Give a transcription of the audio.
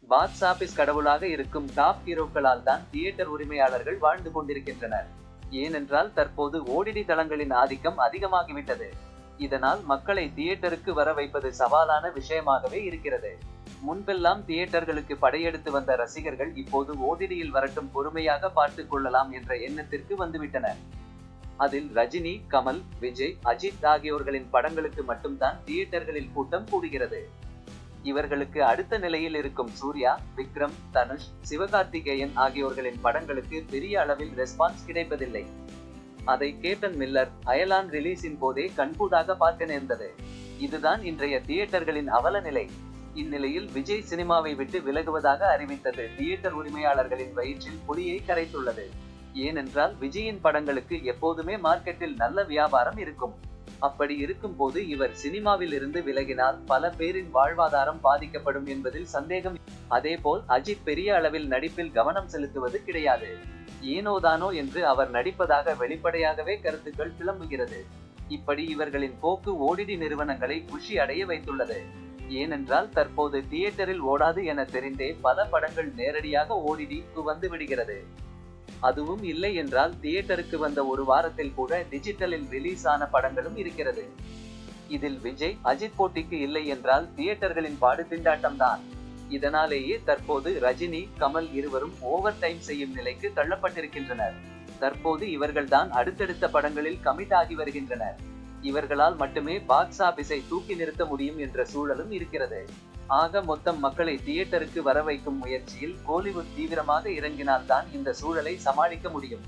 Box office கடவுளாக இருக்கும் top ஹீரோக்களால் தான் தியேட்டர் உரிமையாளர்கள் வாழ்ந்து கொண்டிருக்கின்றனர். ஏனென்றால் தற்போது ஓடிடி தளங்களின் ஆதிக்கம் அதிகமாகிவிட்டது. இதனால் மக்களை தியேட்டருக்கு வர வைப்பது சவாலான விஷயமாகவே இருக்கிறது. முன்பெல்லாம் தியேட்டர்களுக்கு படையெடுத்து வந்த ரசிகர்கள் இப்போது ஓடிடியில் வரட்டும், பொறுமையாக பார்த்துக் கொள்ளலாம் என்ற எண்ணத்திற்கு வந்துவிட்டனர். அதில் ரஜினி, கமல், விஜய், அஜித் ஆகியோர்களின் படங்களுக்கு மட்டும்தான் தியேட்டர்களில் கூட்டம் கூடுகிறது. இவர்களுக்கு அடுத்த நிலையில் இருக்கும் சூர்யா, விக்ரம், தனுஷ், சிவகார்த்திகேயன் ஆகியோர்களின் படங்களுக்கு பெரிய அளவில் ரெஸ்பான்ஸ் கிடைப்பதில்லை. அதை கேப்டன் மில்லர், அயலான் ரிலீஸின் போதே கண்கூடாக பார்க்க நேர்ந்தது. இதுதான் இன்றைய தியேட்டர்களின் அவல நிலை. இந்நிலையில் விஜய் சினிமாவை விட்டு விலகுவதாக அறிவித்தது தியேட்டர் உரிமையாளர்களின் வயிற்றில் புலியை கரைத்துள்ளது. ஏனென்றால் விஜயின் படங்களுக்கு எப்போதுமே மார்க்கெட்டில் நல்ல வியாபாரம் இருக்கும். அப்படி இருக்கும் போது இவர் சினிமாவில் இருந்து விலகினால் பல பேரின் வாழ்வாதாரம் பாதிக்கப்படும் என்பதில் சந்தேகம். அதேபோல் அஜித் பெரிய அளவில் நடிப்பில் கவனம் செலுத்துவது கிடையாது. ஏனோதானோ என்று அவர் நடிப்பதாக வெளிப்படையாகவே கருத்துக்கள் கிளம்புகிறது. இப்படி இவர்களின் போக்கு ஓடிடி நிறுவனங்களை குஷி அடைய வைத்துள்ளது. ஏனென்றால் தற்போது தியேட்டரில் ஓடாது என தெரிந்தே பல படங்கள் நேரடியாக ஓடிடிக்கு வந்து விடுகிறது. அதுவும் இல்லை என்றால் தியேட்டருக்கு வந்த ஒரு வாரத்தில் கூட டிஜிட்டலில் ரிலீஸ் ஆன படங்களும் இருக்கிறது. இதில் விஜய், அஜித் போட்டிக்கு இல்லை என்றால் தியேட்டர்களின் பாடு திண்டாட்டம்தான். இதனாலேயே தற்போது ரஜினி, கமல் இருவரும் ஓவர் டைம் செய்யும் நிலைக்கு தள்ளப்பட்டிருக்கின்றனர். தற்போது இவர்கள்தான் அடுத்தடுத்த படங்களில் கமிட் ஆகி வருகின்றனர். இவர்களால் மட்டுமே பாக்ஸ் ஆபீஸை தூக்கி நிறுத்த முடியும் என்ற சூழலும் இருக்கிறது. ஆக மொத்தம் மக்களை தியேட்டருக்கு வர வைக்கும் முயற்சியில் கோலிவுட் தீவிரமாக இறங்கினால்தான் இந்த சூழலை சமாளிக்க முடியும்.